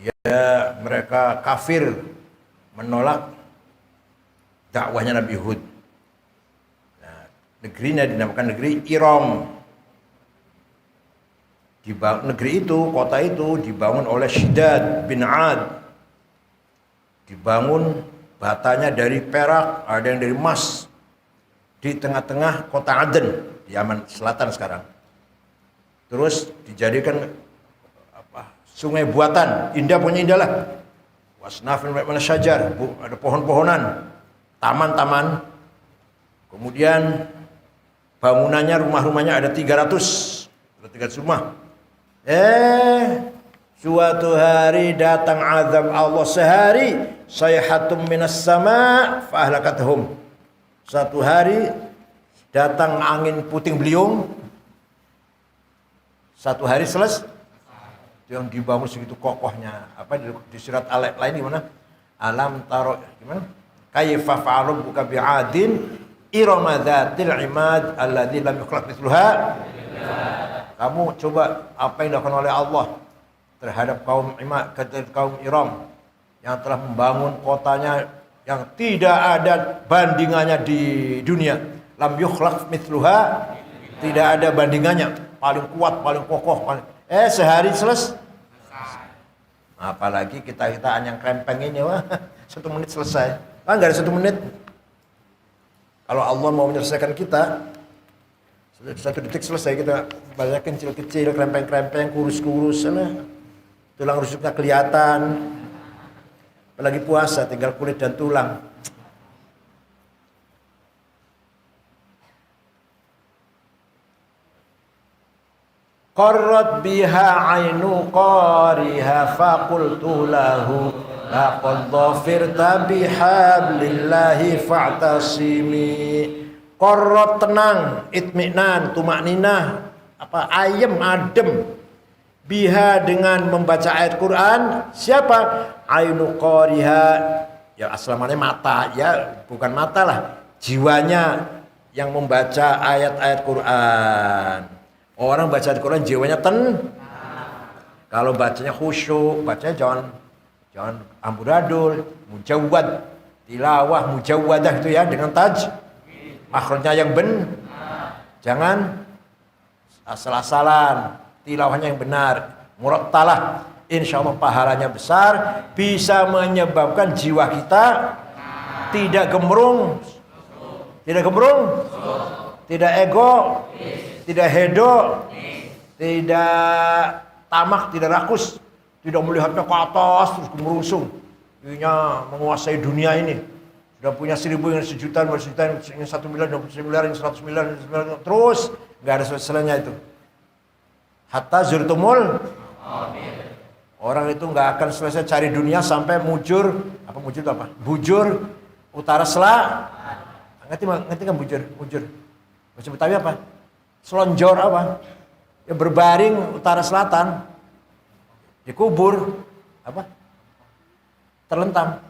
Ya, mereka kafir menolak dakwahnya Nabi Hud. Nah, negerinya dinamakan negeri Iram. Negeri itu, kota itu dibangun oleh Syidad bin Ad. Dibangun batanya dari perak, ada yang dari emas. Di tengah-tengah kota Aden, di Yaman Selatan sekarang. Terus dijadikan sungai buatan, indah, punya indah lah. Wasnafin mana syajar, ada pohon-pohonan, taman-taman. Kemudian bangunannya, rumah-rumahnya ada 300 rumah. Suatu hari datang azab Allah sehari, sayhatum minas sama fa ahlakatuhum. Satu hari datang angin puting beliung. Satu hari selesai. Yang dibangun segitu kokohnya. Apa di surat Al-Lain gimana? Alam taro gimana? Kaifa fa'alu buka bi'adin irama dzatil imad alladzi lam yukhlaq mithluha. Kamu coba apa yang dilakukan oleh Allah terhadap kaum Iram yang telah membangun kotanya yang tidak ada bandingannya di dunia. Lam yukhlaq mithluha, tidak ada bandingannya, paling kuat, paling kokoh, sehari selesai. Apalagi kita yang krempeng ini, wah, 1 menit selesai. Enggak ada 1 menit. Kalau Allah mau menyelesaikan kita, 1 detik selesai. Kita banyak kecil-kecil, krempeng-krempeng, kurus-kurus, tulang rusuknya kelihatan. Apalagi puasa, tinggal kulit dan tulang. Qarrat biha ainu qariha faqultu lahu laqad dhafirta bihablillahi fa'tasimi. Qarrat, tenang, itminan, tumakninah, ayem, adem. Biha, dengan membaca ayat Quran. Siapa? Ainu qariha, ya aslamanya mata, ya bukan mata lah, jiwanya yang membaca ayat-ayat Quran. Orang baca Al-Quran jiwanya kalau bacanya khusyuk, bacanya jangan amburadul, mujawwad, tilawah mujawwadah itu ya, dengan taj, makhrajnya yang jangan asal-asalan, tilawahnya yang benar, murattalah. Insyaallah pahalanya besar, bisa menyebabkan jiwa kita tidak gembrung, tidak ego, tidak hedo, tidak tamak, tidak rakus, tidak melihatnya ke atas terus gemerungsung, ingin menguasai dunia ini. Sudah punya 1000, yang sejuta, 2 juta, yang 1 miliar, 20 miliar, yang 100 miliar, terus nggak ada selesainya itu. Hatta zurtumul, orang itu nggak akan selesai cari dunia sampai bujur utara ngerti kan bujur bahasa Betawi apa? Selonjor apa? Ya berbaring utara selatan, dikubur apa? Terlentam,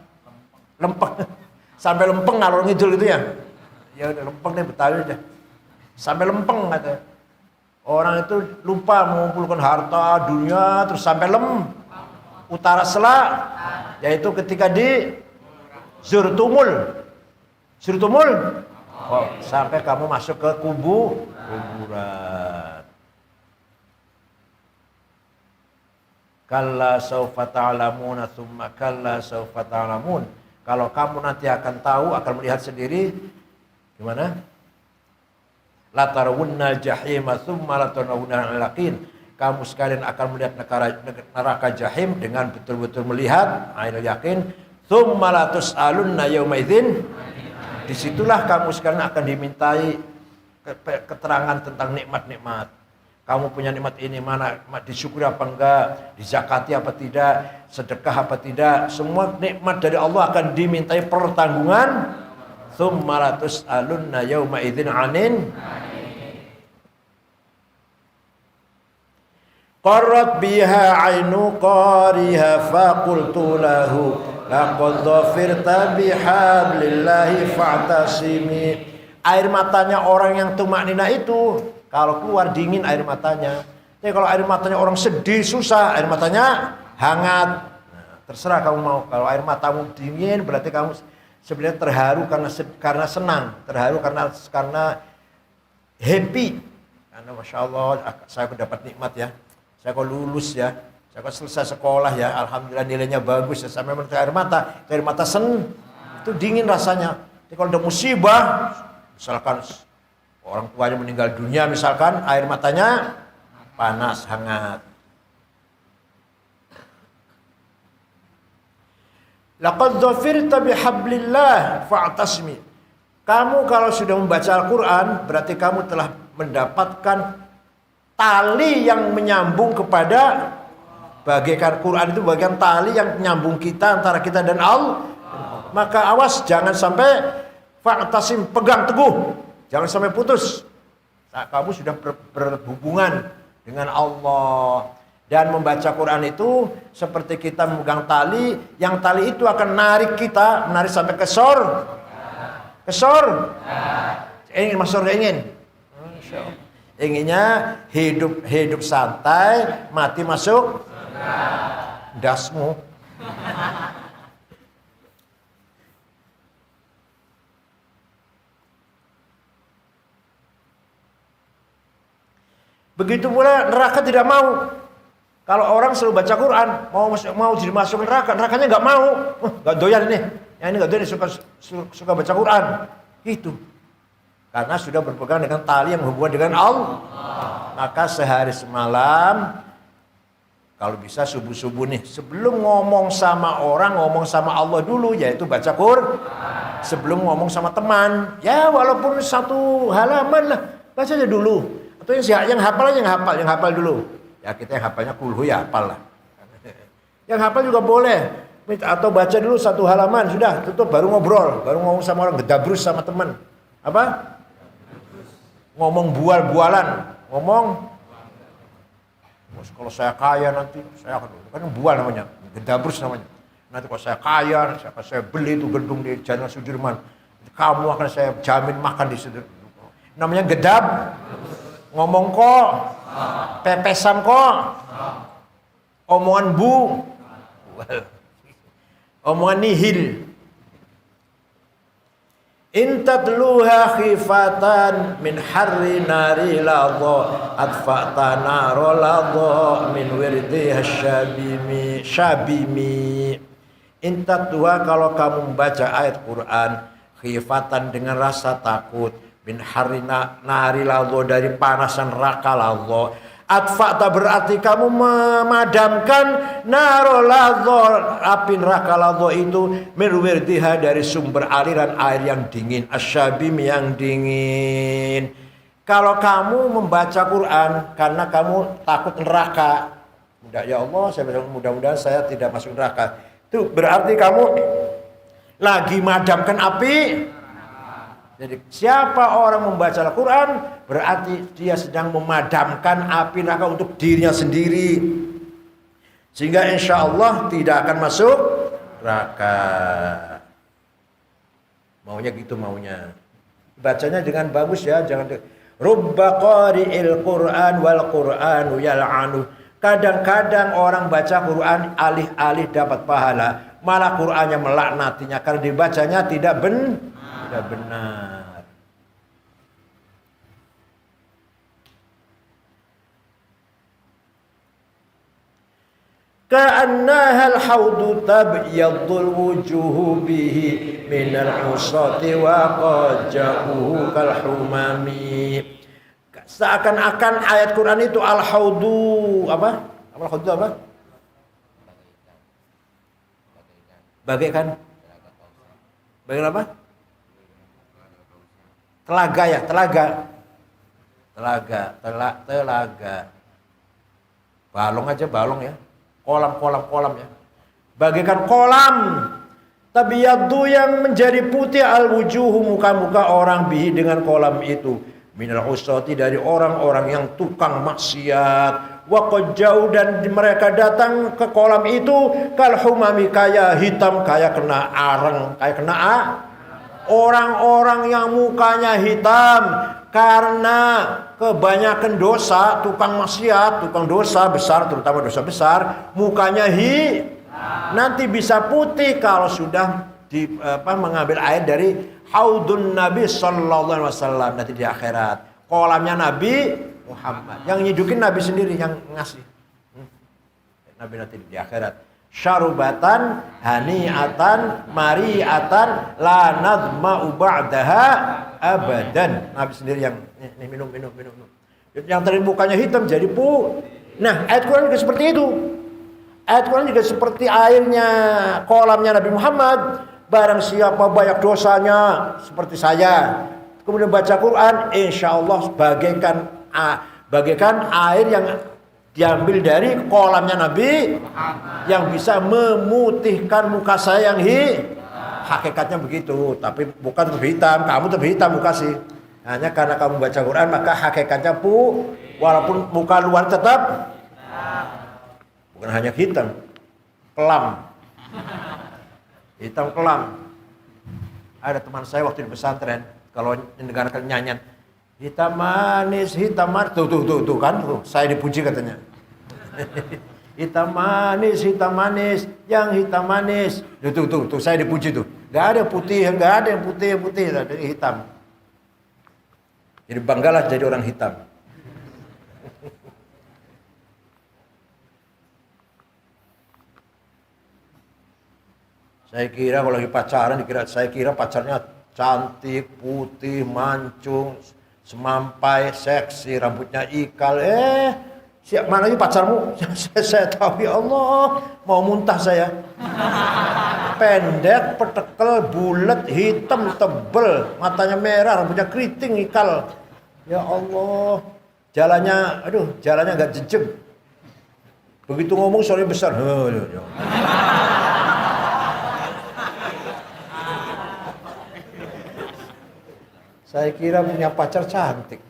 lempeng, sampai lempeng ngalor ngidul itu ya. Ya udah lempeng deh Betawi aja. Sampai lempeng kata. Orang itu lupa mengumpulkan harta dunia terus sampai utara yaitu ketika di Zurtumul. Sampai kamu masuk ke kuburan. Kalla saufa ta'lamuna tsumma kalla saufa ta'lamun. Kalau kamu nanti akan tahu, akan melihat sendiri gimana? La tarawunnal jahima tsumma la tarawunnal yaqin. Kamu sekalian akan melihat neraka jahim dengan betul-betul melihat ainul yakin. Tsumma la tus'alunna yauma idzin. Disitulah kamu sekalian akan dimintai keterangan tentang nikmat-nikmat. Kamu punya nikmat ini, mana disyukuri apa enggak, dizakati apa tidak, sedekah apa tidak. Semua nikmat dari Allah akan dimintai pertanggungan. Tsumma la tus'alunna yauma idzin 'anin. Qarrat biha ainu qariha faqultu lahu laqad dhafirta bihablillahi fa'tasimi. Air matanya orang yang tumaknina itu kalau keluar dingin air matanya. Tapi kalau air matanya orang sedih susah, air matanya hangat. Terserah kamu mau. Kalau air matamu dingin berarti kamu sebenarnya terharu karena senang, terharu karena happy. Karena Masya Allah saya dapat nikmat ya. Saya kok lulus ya. Saya kok selesai sekolah ya. Alhamdulillah nilainya bagus ya. Sampai air mata itu dingin rasanya. Jadi kalau ada musibah, misalkan orang tuanya meninggal dunia misalkan, air matanya panas, hangat. Laqad dhafirta bihablillah fa'tasmi. Kamu kalau sudah membaca Al-Quran, berarti kamu telah mendapatkan tali yang menyambung kepada bagaikan Quran itu bagian tali yang menyambung kita antara kita dan Allah. Maka awas jangan sampai fa'tasim, pegang teguh. Jangan sampai putus. Nah, kamu sudah berhubungan dengan Allah. Dan membaca Quran itu seperti kita memegang tali, yang tali itu akan menarik sampai ke sor. Ingin masuk ingin. Inginnya hidup santai, mati masuk dasmu. Begitu pula neraka tidak mau. Kalau orang selalu baca Quran, mau dimasukin neraka, nerakanya nggak mau, nggak doyan ini. Yang ini nggak doyan, suka baca Quran, gitu. Karena sudah berpegang dengan tali yang berhubungan dengan Allah. Maka sehari semalam, kalau bisa subuh-subuh nih, sebelum ngomong sama orang, ngomong sama Allah dulu, yaitu baca Quran. Sebelum ngomong sama teman, ya walaupun satu halaman lah, baca aja dulu. Atau yang hafal dulu. Ya kita yang hafalnya kulhu ya hafal lah. Yang hafal juga boleh. Atau baca dulu satu halaman, sudah tutup baru ngobrol, baru ngomong sama orang, gedabrus sama teman. Apa? Ngomong bualan, ngomong. Kalau saya kaya nanti, saya akan kan bual namanya, gedabrus namanya. Nanti kalau saya kaya, saya beli itu gedung di Jalan Sudirman, kamu akan saya jamin makan di situ. Namanya gedab. Ngomong kok, pepesan kok, omongan bu, omongan nihil. Intatluha khifatan min harri nari ladha adfa'ta naro ladha min wirdiha syabimi. Intatluha kalau kamu membaca ayat Quran khifatan dengan rasa takut, min harri nari ladha dari panasan neraka ladha. Atfa'ta berarti kamu memadamkan naro ladha, api neraka ladha itu, mirwirdiha dari sumber aliran air yang dingin, asyabim yang dingin. Kalau kamu membaca Quran karena kamu takut neraka, ya Allah, mudah-mudahan saya tidak masuk neraka, itu berarti kamu lagi madamkan api. Jadi siapa orang membaca Al-Quran berarti dia sedang memadamkan api neraka untuk dirinya sendiri, sehingga insya Allah tidak akan masuk neraka. Maunya gitu, maunya bacanya dengan bagus ya, jangan rubba qari'il Quran wal Quranu yal'anu. Kadang-kadang orang baca Quran alih-alih dapat pahala, malah Qurannya melaknatinya karena dibacanya tidak benar. Ka'annahal haudu tabyadul wujuhu bihi minal usati wa qaja'uhu kal humami. Seakan-akan ayat Quran itu al-haudu apa? Al-haudu apa? Bagaikan apa? Telaga ya, telaga. Balong ya. Kolam ya. Bagaikan kolam. Tabiyaddu yang menjadi putih al-wujuhu, muka-muka orang bihi dengan kolam itu. Minal usati dari orang-orang yang tukang maksiat. Wa qad jauh dan mereka datang ke kolam itu kal humami, kaya hitam, kaya kena areng, kaya kena orang-orang yang mukanya hitam karena kebanyakan dosa, tukang maksiat, tukang dosa besar, terutama dosa besar, mukanya Nanti bisa putih kalau sudah mengambil air dari haudun Nabi sallallahu alaihi wasallam nanti di akhirat. Kolamnya Nabi Muhammad. Yang nyidukin Nabi sendiri yang ngasih. Nabi nanti di akhirat. Syarubatan hani'atan mari'atan la nadma'u ba'daha abadan. Nabi sendiri yang minum. Yang tadi mukanya hitam jadi Nah, ayat Quran juga seperti itu. Ayat Quran juga seperti airnya kolamnya Nabi Muhammad. Barang siapa banyak dosanya seperti saya, kemudian baca Quran, insya Allah bagaikan air yang diambil dari kolamnya Nabi yang bisa memutihkan muka saya yang hakikatnya begitu, tapi bukan lebih hitam, kamu lebih hitam muka sih. Hanya karena kamu baca Quran maka hakikatnya walaupun muka luar tetap bukan hanya hitam, kelam. Hitam kelam. Ada teman saya waktu di pesantren kalau mendengarkan nyanyian hitam manis, tuh kan, saya dipuji katanya. hitam manis, yang hitam manis. Tuh, saya dipuji tuh. Gak ada yang putih, ada hitam. Jadi banggalah jadi orang hitam. Saya kira kalau lagi pacaran, saya kira pacarnya cantik, putih, mancung, semampai, seksi, rambutnya ikal. Siap mana lagi pacarmu? Saya tahu, ya Allah, mau muntah saya. Pendek, petekel, bulat, hitam, tebel, matanya merah, rambutnya keriting, ikal. Ya Allah, jalannya agak jejeg. Begitu ngomong suaranya besar. Saya kira punya pacar cantik.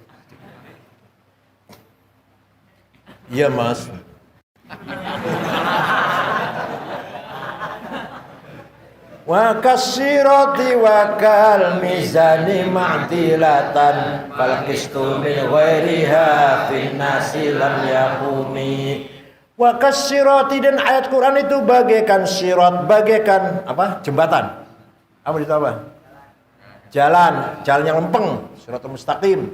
Iya mas. Wa kasirati wa kal mizani ma'dilatan fal qistu min ghairiha fin nasi lam yakumi. Wa kasirati, dan ayat Quran itu bagaikan sirat, bagaikan apa? Jembatan. Apa itu apa? Jalan yang lempeng, siratal mustaqim.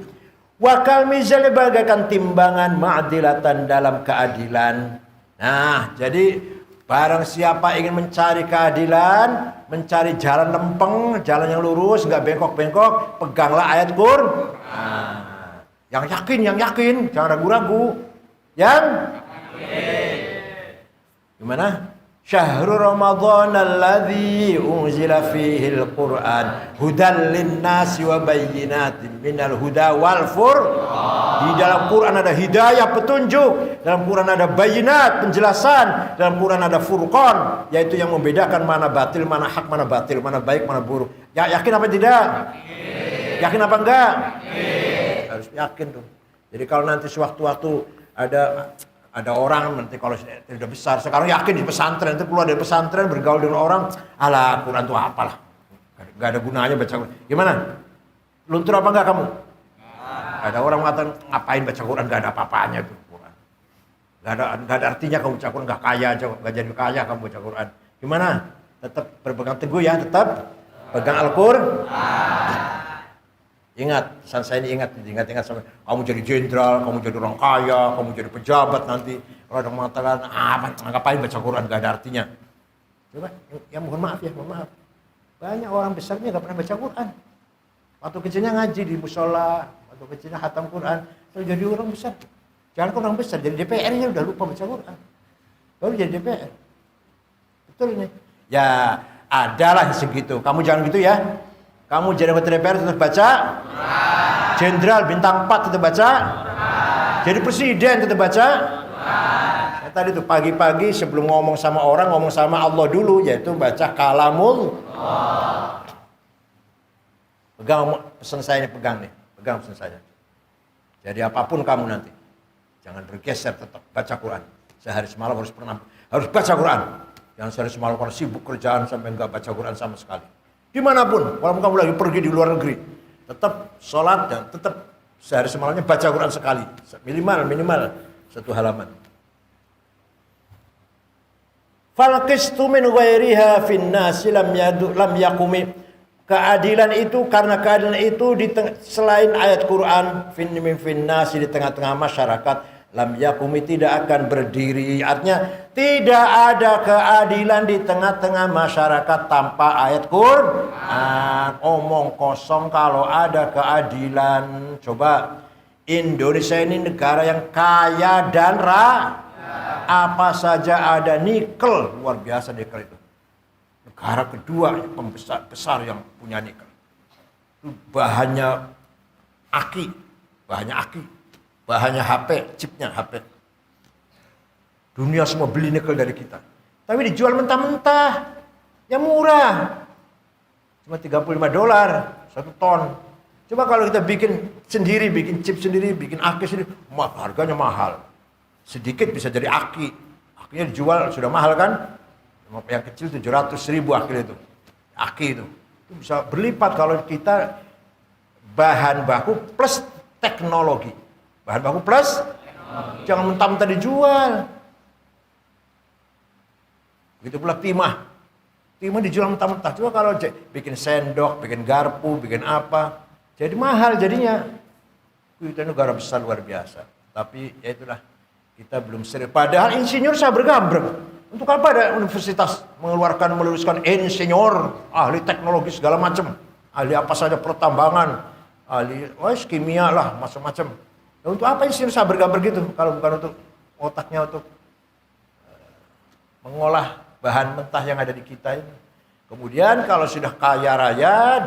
Wakal mizan bagaikan timbangan ma'dilatan dalam keadilan. Nah, jadi barang siapa ingin mencari keadilan, mencari jalan lempeng, jalan yang lurus, enggak bengkok-bengkok, peganglah ayat Quran. Nah, yang yakin, jangan ragu-ragu. Yang gimana? Syahrul Ramadan alladzi unzila fihi al-Qur'an hudan lin-nasi wa bayyinatin minal huda wal furqan. Di dalam Quran ada hidayah, petunjuk, dalam Quran ada bayinat, penjelasan, dalam Quran ada furqan, yaitu yang membedakan mana batil, mana hak, mana batil, mana baik, mana buruk. Ya, yakin apa tidak? Yakin apa enggak? Harus yakin tuh. Jadi kalau nanti sewaktu-waktu ada orang nanti kalau sudah besar, sekarang yakin di pesantren, nanti keluar dari pesantren bergaul dengan orang, alah Quran itu apalah, gak ada gunanya baca Quran. Gimana? Luntur apa enggak kamu? Ada orang mengatakan ngapain baca Quran, gak ada apa-apanya itu Quran. Gak ada artinya kamu baca Quran, gak kaya aja, gak jadi kaya kamu baca Quran. Gimana? Tetap berpegang teguh ya, tetap pegang Al-Quran. Ingat, pesan saya ini ingat sampai kamu jadi jenderal, kamu jadi orang kaya, kamu jadi pejabat nanti. Kalau ada mengatakan, ngapain baca Quran, gak ada artinya. Coba, ya mohon maaf. Banyak orang besarnya gak pernah baca Quran. Waktu kecilnya ngaji di musola, waktu kecilnya khatam Quran, terus jadi orang besar. Jangan orang besar, jadi DPR-nya udah lupa baca Quran. Baru jadi DPR. Betul ini. Ya, adalah segitu. Kamu jangan gitu ya. Kamu jadi anggota DPR tetap baca Quran. Jenderal bintang 4 tetap baca Quran. Jadi presiden tetap baca Quran. Tadi tuh pagi-pagi sebelum ngomong sama orang, ngomong sama Allah dulu, yaitu baca kalamul Allah. Pegang pesan saya ini, pegang pesan saya. Jadi apapun kamu nanti, jangan bergeser, tetap baca Quran. Sehari semalam harus baca Quran. Jangan sehari semalam kalau sibuk kerjaan sampai enggak baca Quran sama sekali. Dimanapun, walaupun kamu lagi pergi di luar negeri, tetap sholat dan tetap sehari semalamnya baca Quran sekali, minimal 1 halaman. Fal qistu min ghairiha fin nasi lam yakumi. Keadilan itu, karena keadilan itu selain ayat Quran fin nasi, di tengah-tengah masyarakat, lam yakumi, tidak akan berdiri. Artinya tidak ada keadilan di tengah-tengah masyarakat tanpa ayat Quran. Omong kosong kalau ada keadilan. Coba, Indonesia ini negara yang kaya dan apa saja ada, nikel, luar biasa nikel itu. Negara kedua pembesar besar yang punya nikel. Itu bahannya aki, bahannya HP, chipnya HP. Dunia semua beli nikel dari kita. Tapi dijual mentah-mentah, yang murah. Cuma $35 1 ton. Coba kalau kita bikin sendiri, bikin chip sendiri, bikin aki sendiri, harganya mahal. Sedikit bisa jadi aki. Akinya dijual sudah mahal kan? Yang kecil 700.000 aki itu. Aki itu bisa berlipat kalau kita bahan baku plus teknologi. Bahan baku plus teknologi. Jangan mentah-mentah dijual. Begitu pula timah. Timah dijual mentah-mentah. Coba kalau bikin sendok, bikin garpu, bikin apa, jadi mahal jadinya. Kita negara besar luar biasa. Tapi ya itulah, kita belum serius. Padahal insinyur saya bergambreng. Untuk apa ada universitas meluluskan insinyur, ahli teknologi segala macam, ahli apa saja pertambangan, ahli kimia lah, macam-macam. Nah, untuk apa insinyur saya bergambar gitu? Kalau bukan untuk otaknya untuk mengolah bahan mentah yang ada di kita ini. Kemudian kalau sudah kaya raya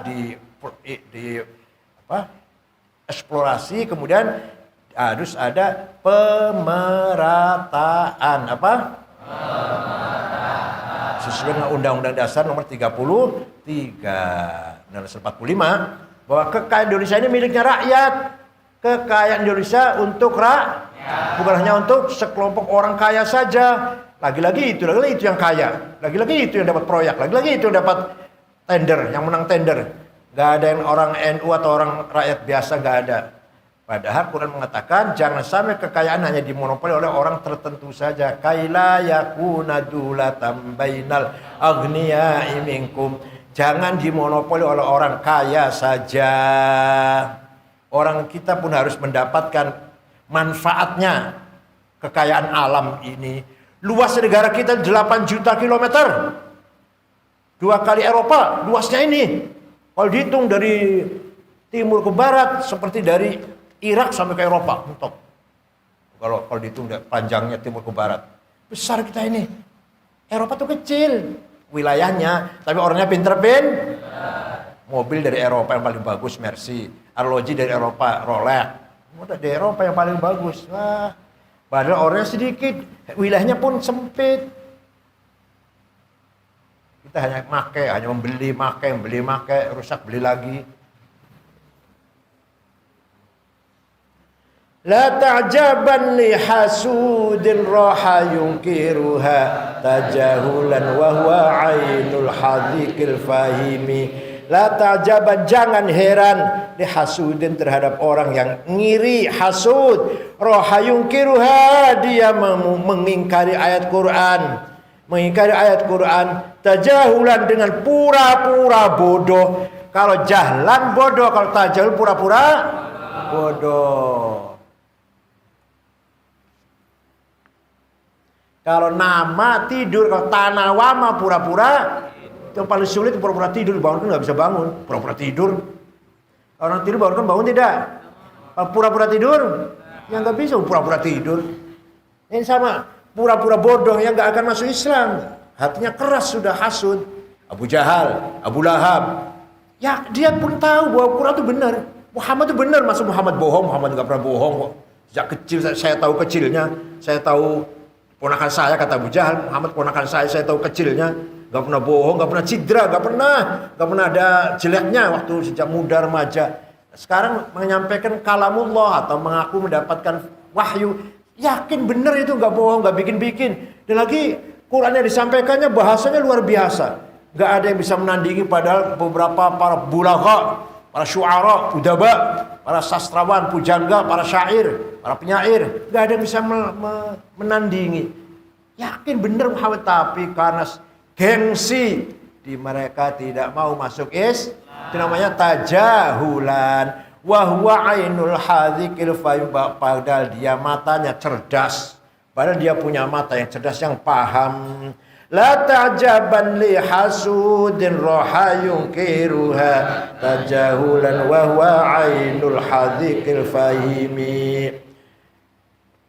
eksplorasi, kemudian harus ada pemerataan sesuai dengan Undang-Undang Dasar nomor 33 dan 45, bahwa kekayaan Indonesia ini miliknya rakyat. Kekayaan Indonesia untuk rakyat, bukan hanya untuk sekelompok orang kaya saja. Lagi-lagi itu yang kaya, lagi-lagi itu yang dapat proyek, lagi-lagi itu yang dapat tender, yang menang tender. Gak ada yang orang NU atau orang rakyat biasa, gak ada. Padahal Quran mengatakan jangan sampai kekayaan hanya dimonopoli oleh orang tertentu saja. Kaila yakuna dulatan bainal aghniya'i minkum. Jangan dimonopoli oleh orang kaya saja. Orang kita pun harus mendapatkan manfaatnya. Kekayaan alam ini. Luas negara kita 8 juta kilometer. 2 kali Eropa luasnya ini. Kalau dihitung dari timur ke barat seperti dari Irak sampai ke Eropa, mentok. Kalau dihitung panjangnya timur ke barat, besar kita ini. Eropa tuh kecil wilayahnya, tapi orangnya pinter-pinter. Mobil dari Eropa yang paling bagus Mercy, arloji dari Eropa Rolex, udah dari Eropa yang paling bagus. Wah, padahal orangnya sedikit, wilayahnya pun sempit. Kita hanya membeli, rusak beli lagi. La ta'jaban li hasudin raha yunkiruha tajahulan wa huwa ainul hadhikil fahimi. La ta'jaban, jangan heran, li hasudin, terhadap orang yang ngiri, hasud, raha yunkiruha, dia mengingkari ayat Quran, tajahulan, dengan pura-pura bodoh. Kalau jahlan bodoh, kalau tajahul pura-pura bodoh. Kalau nama tidur, kalau tanawama pura-pura, yang paling sulit pura-pura tidur, bangun kan nggak bisa bangun, pura-pura tidur. Orang tidur bangun kan bangun tidak. Kalau pura-pura tidur, yang nggak bisa pura-pura tidur. Ini sama pura-pura bodoh yang nggak akan masuk Islam. Hatinya keras, sudah hasud. Abu Jahal, Abu Lahab, ya dia pun tahu bahwa Quran itu benar. Muhammad itu benar, masa Muhammad bohong? Muhammad nggak pernah bohong kok. Sejak kecil saya tahu kecilnya, saya tahu. Ponakan saya, kata Abu Jahal, Muhammad ponakan saya tahu kecilnya, gak pernah bohong, gak pernah cidra, gak pernah ada jeleknya waktu sejak muda remaja. Sekarang menyampaikan kalamullah atau mengaku mendapatkan wahyu, yakin benar itu, gak bohong, gak bikin-bikin. Dan lagi Qurannya disampaikannya bahasanya luar biasa, gak ada yang bisa menandingi. Padahal beberapa para bulagha, para syu'ara, udaba, para sastrawan, pujangga, para syair, para penyair, gak ada yang bisa menandingi. Yakin benar Muhammad, tapi karena gengsi di mereka tidak mau masuk Islam. Itu namanya tajahulan. Wa huwa ainul hadzikil fayum, padahal dia matanya cerdas. Padahal dia punya mata yang cerdas, yang paham. La ta'jaban li hasudin roha yungkiruha tajahulan wa huwa ainul hadzikil fahimi.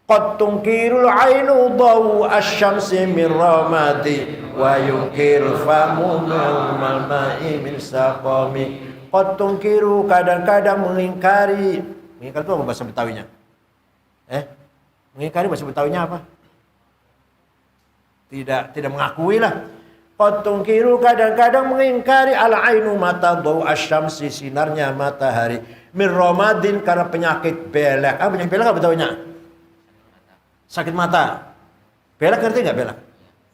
Qad tunkirul ainu dawu asyamsi min ramadi wa yunkirul famu minal ma'i min saqami. Qad tunkiru, kadang-kadang mengingkari. Mengingkari itu apa bahasa Betawinya? Mengingkari bahasa Betawinya apa? Tidak mengakui lah. Qad tunkiru, kadang-kadang mengingkari al-ainu mata dawu asyamsi, sinarnya matahari, min ramadin, karena penyakit belek. Penyakit belek apa Betawinya? Sakit mata. Belak ngerti nggak belak?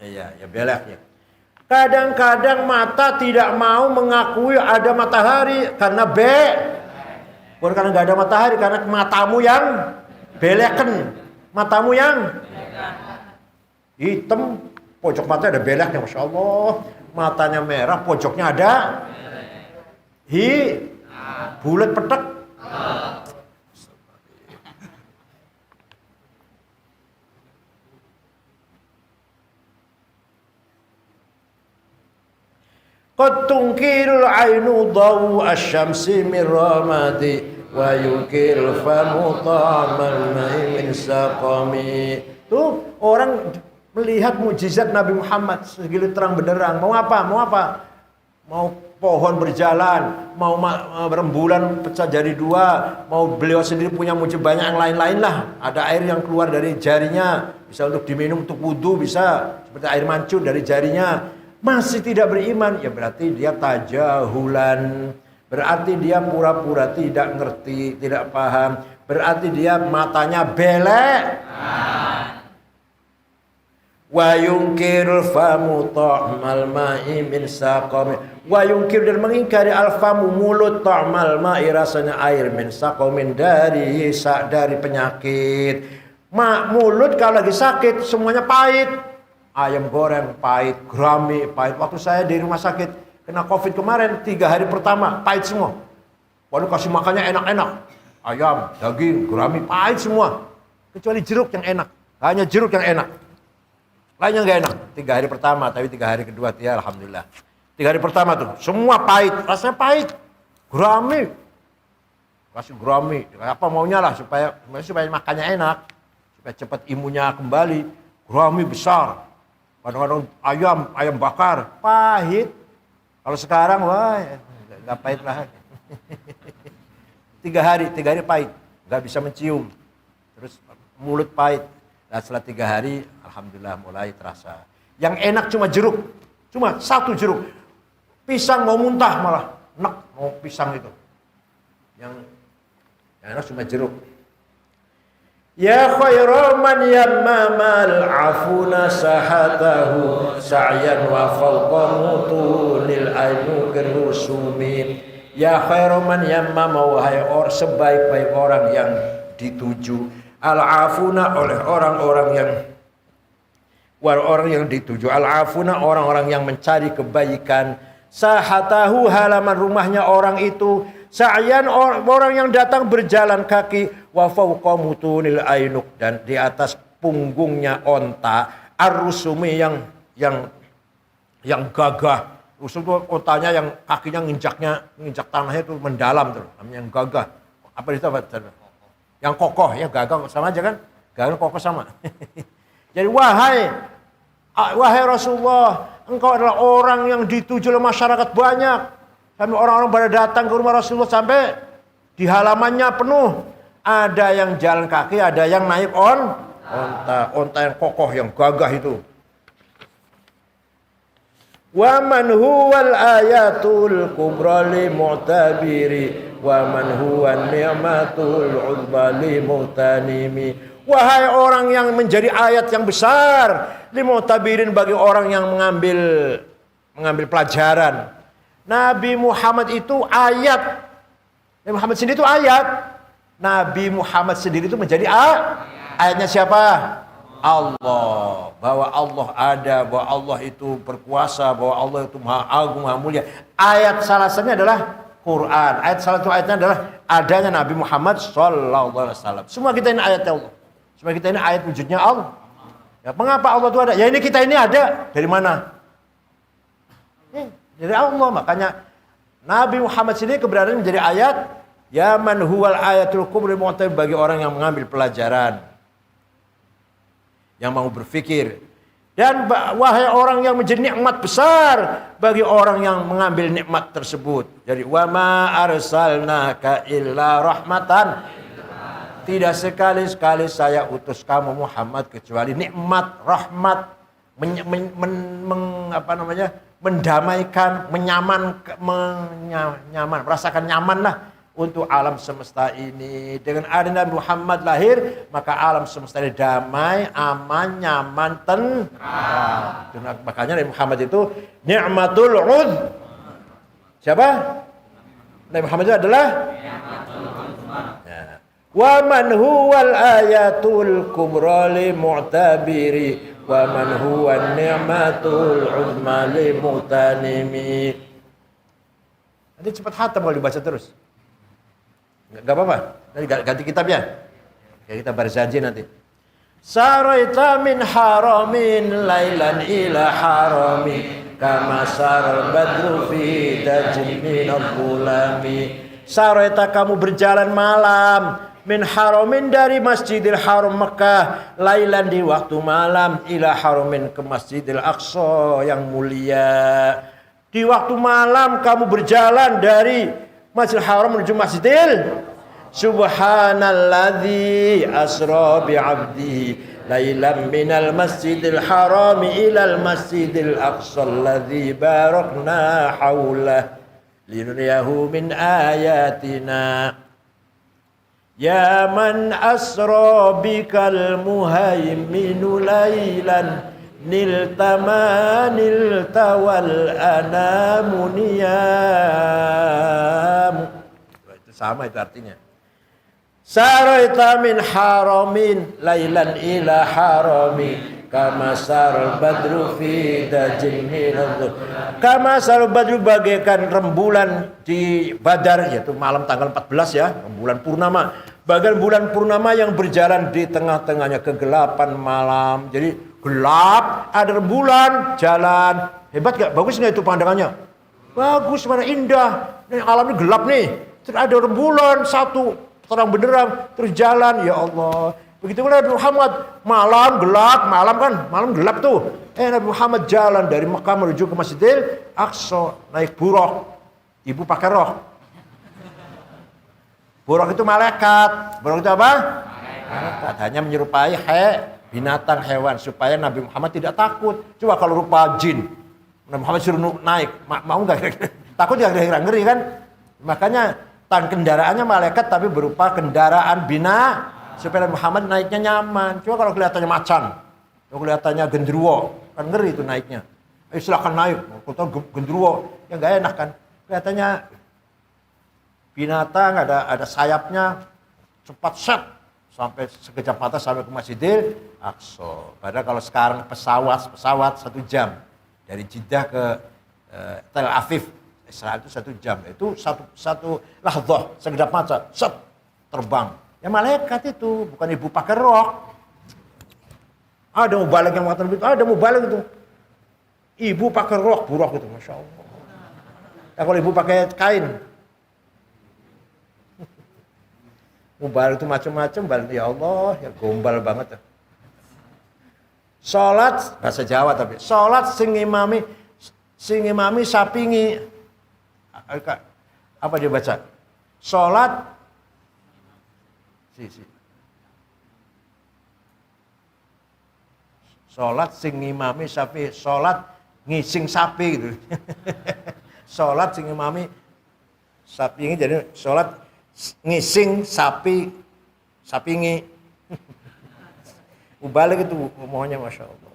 Iya, ya belak ya. Kadang-kadang mata tidak mau mengakui ada matahari karena bukan karena nggak ada matahari, karena matamu yang beleken, matamu yang hitam, pojok mata ada belaknya, masya Allah. Matanya merah, pojoknya ada bulat petek. Qad tunkirul ainu dawu asyamsi min ramadi wa yunkirul famu ta'amal ma'i min saqami. Tuh orang melihat mukjizat Nabi Muhammad segitu terang benderang. Mau apa? Mau pohon berjalan, mau rembulan pecah jadi dua, mau beliau sendiri punya mujizat banyak yang lain-lain lah. Ada air yang keluar dari jarinya, bisa untuk diminum, untuk wudhu, bisa seperti air mancur dari jarinya. Masih tidak beriman, ya berarti dia tajahulan. Berarti dia pura-pura tidak ngerti, tidak paham. Berarti dia matanya belek. Wa yunkirul famu ta'mal ma'i min saqami. Wa yunkir, dan mengingkari al-famu, mulut, ta'mal ma'i, rasanya air, min saqamin, dari penyakit. Mulut kalau lagi sakit semuanya pahit. Ayam goreng pahit, gurami pahit. Waktu saya di rumah sakit kena COVID kemarin, 3 hari pertama pahit semua. Waduh, kasih makannya enak-enak, ayam, daging, gurami pahit semua, kecuali jeruk yang enak. Hanya jeruk yang enak, lainnya nggak enak. 3 hari pertama, tapi 3 hari kedua ya alhamdulillah. 3 hari pertama tuh semua pahit, rasanya pahit. Gurami, kasih gurami, apa maunya lah supaya makannya enak, supaya cepat imunnya kembali. Gurami besar. Kadang-kadang ayam bakar, pahit. Kalau sekarang, wah, nggak pahit lah. 3 hari pahit, nggak bisa mencium. Terus mulut pahit. Dan setelah 3 hari, alhamdulillah mulai terasa. Yang enak cuma jeruk, cuma 1 jeruk. Pisang mau muntah malah, enak mau pisang itu. Yang enak cuma jeruk. Ya khairu man yammamal afuna sahatahu sa'yan wa fawqa mutunil ainu kerusumi. Ya khairu man yammama, wahai sebaik-baik orang yang dituju al-afuna oleh orang-orang yang dituju, al-afuna orang-orang yang mencari kebaikan, sahatahu halaman rumahnya orang itu, sa'yan orang yang datang berjalan kaki, wa fawqa mutunil ainuk, dan di atas punggungnya onta, ar-rusumi yang gagah. Rusum itu ontanya yang kakinya nginjak tanahnya itu mendalam tuh, namanya yang gagah. Apa itu apa? Yang kokoh ya, gagah sama aja kan? Gagah kokoh sama. Jadi wahai Rasulullah, engkau adalah orang yang dituju oleh masyarakat banyak. Sampai orang-orang pada datang ke rumah Rasulullah sampai di halamannya penuh. Ada yang jalan kaki, ada yang naik onta yang kokoh, yang gagah itu. Wa man huwal ayatul kubra li mu'tabiri wa man huwa ni'matul uzba li mu'tanimi. Wahai orang yang menjadi ayat yang besar li mu'tabirin, bagi orang yang mengambil pelajaran. Nabi Muhammad itu ayat. Nabi Muhammad sendiri itu ayat. Nabi Muhammad sendiri itu menjadi ayatnya siapa? Allah, bahwa Allah ada, bahwa Allah itu berkuasa, bahwa Allah itu maha agung, maha mulia. Ayat salah satunya adalah Quran. Ayat salah satu ayatnya adalah adanya Nabi Muhammad SAW. Semua kita ini ayat Allah. Semua kita ini ayat wujudnya Allah. Ya, mengapa Allah itu ada? Ya ini kita ini ada. Dari mana? Dari Allah. Makanya Nabi Muhammad sendiri keberadaan menjadi ayat. Ya man huwal ayatul kubri mu'tabir, bagi orang yang mengambil pelajaran, yang mau berfikir. Dan wahai orang yang menjadi nikmat besar bagi orang yang mengambil nikmat tersebut. Jadi wa ma arsalnaka illa rahmatan, tidak sekali-sekali saya utus kamu Muhammad kecuali nikmat, rahmat, mendamaikan, merasakan nyaman lah untuk alam semesta ini. Dengan adanya Nabi Muhammad lahir, maka alam semesta ini damai, aman, nyaman, tentram. Makanya Nabi Muhammad itu ni'matul ud. Siapa? Nabi Muhammad itu adalah ya. Wa man huwal ayatul kubra li mu'tabiri wa man huwa ni'matul uzma li mu'tanimi. Nanti cepat hatam kalau dibaca terus. Gak apa-apa, nanti ganti kitabnya. Ya, kita berjanji nanti. Saraita min haramin lailan ila harami kama saral badru fi dajmin al-bulami. Saraita, kamu berjalan malam, min haramin dari Masjidil Haram Mekah, lailan di waktu malam, ila haramin ke Masjidil Aqsa yang mulia. Di waktu malam kamu berjalan dari Masjidil Haram menuju Masjidil. Subhanalladzi asra bi'abdihi lailan minal Masjidil Haram ilal Masjidil Aqsa alladzi barakna haulah linuriyahu min ayatina. Ya man asra bikal muhaiminu lailan niltamanil tawal anamuniyam. Itu sama itu artinya. Saraita min haramin lailan ila harami kama saral badru fi dajmin. Kama saral badru, bagaikan rembulan di Badar, yaitu malam tanggal 14 ya, rembulan purnama. Bagian bulan purnama yang berjalan di tengah-tengahnya kegelapan malam. Jadi gelap, ada rembulan jalan. Hebat gak? Bagus gak itu pandangannya? Bagus, mana indah. Ini alamnya gelap nih. Terus ada rembulan satu, terang benderang, terus jalan. Ya Allah. Begitu pula Nabi Muhammad, malam gelap, malam gelap tuh. Nabi Muhammad jalan dari Mekah menuju ke Masjidil Aqsa, naik buraq. Ibu pakai roh. Buraq itu malaikat. Buraq itu apa? Malaikat. Hanya menyerupai binatang, hewan, supaya Nabi Muhammad tidak takut. Coba kalau rupa jin, Nabi Muhammad suruh naik, mau nggak? Takut ya, kira-kira ngeri kan? Makanya kendaraannya malaikat tapi berupa kendaraan supaya Nabi Muhammad naiknya nyaman. Coba kalau kelihatannya macan, kalau kelihatannya genderuwo, kan ngeri itu naiknya. Silakan naik, kalau genderuwo, ya nggak enak kan? Kelihatannya binatang, ada sayapnya, cepat set sampai sekejap mata sampai ke Masjidil Aqsa. Padahal kalau sekarang pesawat 1 jam dari Jeddah ke Tel Aviv, Israel itu 1 jam. Itu satu lahdzah, sekejap mata, set terbang. Ya malaikat itu, bukan ibu pakai rok. Ada mau balik yang mengatakan begitu, ada mau balik itu. Ibu pakai rok, buraq itu, masya Allah. Ya, kalau ibu pakai kain, mubalik itu macam-macam, balik ya Allah, ya gombal banget ya. Salat bahasa Jawa tapi salat sing imami sapingi. Apa dia baca? Salat salat sing imami sapi, salat ngising sapi gitu. Salat sing imami sapingi, jadi salat ngising sapingi. Ubalik itu omongannya masya Allah.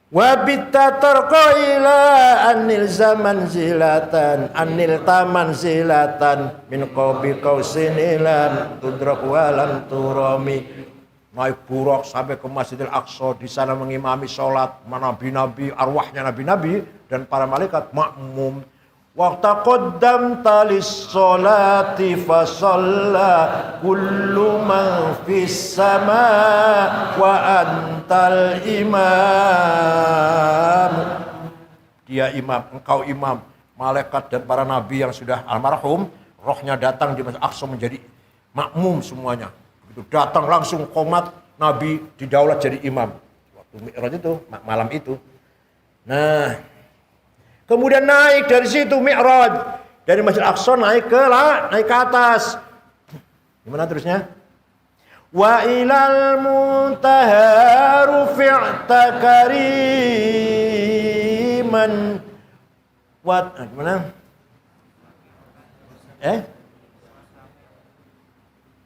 Wabita tarqa ila anil zaman zilatan anil taman zilatan min qabi qausin ilan tudrak walam turami. naik buraq sampai ke Masjidil Aqsa, di sana mengimami sholat nabi-nabi, arwahnya nabi-nabi dan para malaikat makmum. Waqta qaddamta lis-sholati fa shalla kullu man fis sama wa antal imam. Dia imam, engkau imam. Malaikat dan para nabi yang sudah almarhum, rohnya datang di Masjid Aqsa menjadi makmum semuanya. Begitu datang langsung qomat, nabi didaulat jadi imam. Waktu Mi'raj itu, malam itu. Nah, kemudian naik dari situ Mi'raj, dari Masjid Aqsa naik ke atas. Gimana terusnya? Wa ilal muntaha rufi'ta kariman. Gimana?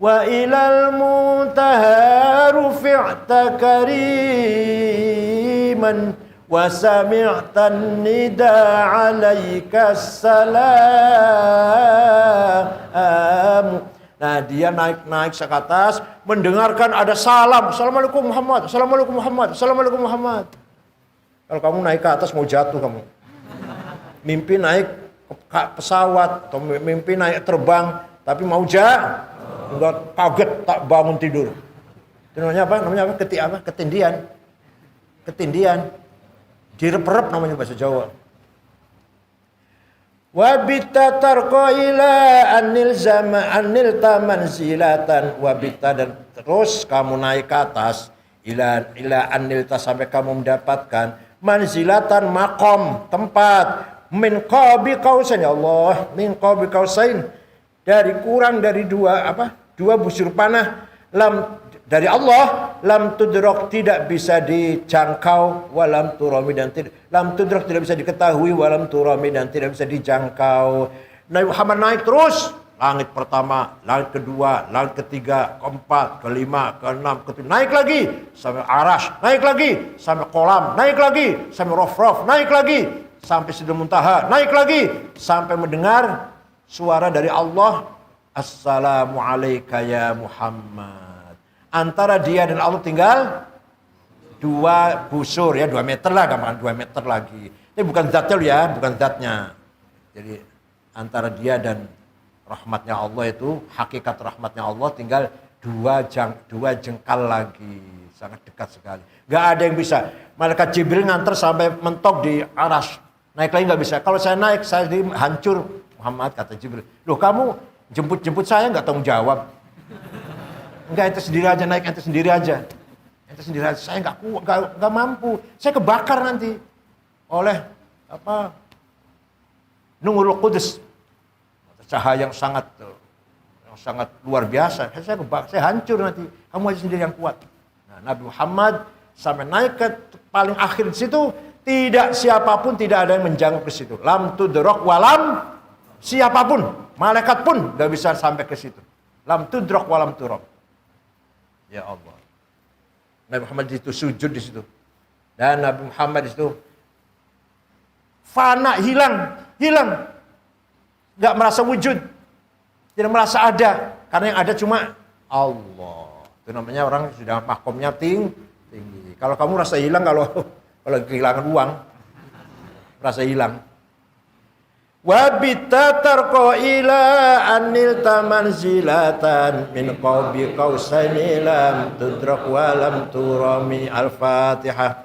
Wa ilal muntaha rufi'ta kariman wa sami'tan nida 'alaika salam. Nah, dia naik ke atas, mendengarkan ada salam. Assalamualaikum Muhammad, Assalamualaikum Muhammad, Assalamualaikum Muhammad. Kalau kamu naik ke atas mau jatuh kamu. Mimpi naik pesawat atau mimpi naik terbang, tapi mau enggak, kaget tak bangun tidur. Itu namanya apa? Ketindian. Ketindian. Direp-rep namanya bahasa Jawa. Wabita tarqa ila anil tamanzilatan wabita, dan terus kamu naik ke atas ila anilta sampai kamu mendapatkan manzilatan, makom, tempat, min qabi qausain, ya Allah, min qabi qausain, dari kurang dari dua busur panah, dari Allah, lam tudrok, tidak bisa dijangkau, walam turami, dan lam tudrok, tidak bisa diketahui, walam turami, dan tidak bisa dijangkau. Nabi Muhammad naik terus, langit pertama, langit kedua, langit ketiga, keempat, kelima, keenam, ketujuh, naik lagi sampai arash, naik lagi sampai kolam, naik lagi sampai rof-rof, naik lagi sampai Sidratul Muntaha, naik lagi sampai mendengar suara dari Allah, Assalamu alayka ya Muhammad. Antara dia dan Allah tinggal 2 busur, ya 2 meter lah, gampang 2 meter lagi. Ini bukan zatnya ya, bukan zatnya. Jadi antara dia dan rahmatnya Allah itu, hakikat rahmatnya Allah tinggal 2 jengkal lagi. Sangat dekat sekali. Gak ada yang bisa. Malaikat Jibril nganter sampai mentok di aras. Naik lagi gak bisa. Kalau saya naik, saya hancur. Muhammad, kata Jibril. Loh, kamu jemput saya gak tanggung jawab. Enggak, ente sendiri aja naik, ente sendiri aja. Ente sendiri aja. Saya enggak mampu. Saya kebakar nanti oleh Nurul Qudus. Cahaya yang sangat luar biasa. Saya kebakar, saya hancur nanti. Kamu aja sendiri yang kuat. Nah, Nabi Muhammad sampai naik ke paling akhir di situ, tidak siapapun, tidak ada yang menjangkau ke situ. Lam tudrok walam, siapapun, malaikat pun enggak bisa sampai ke situ. Lam tudrok walam turok. Ya Allah. Nabi Muhammad itu sujud di situ. Dan Nabi Muhammad itu fana, hilang. Enggak merasa wujud. Tidak merasa ada. Karena yang ada cuma Allah. Itu namanya orang sudah makomnya tinggi. Kalau kamu rasa hilang, kalau kehilangan uang, rasa hilang. Wabita tarqa ila anil tamanzilatan min qabi qausaini lam tudrak wa lam turami. Al-Fatihah.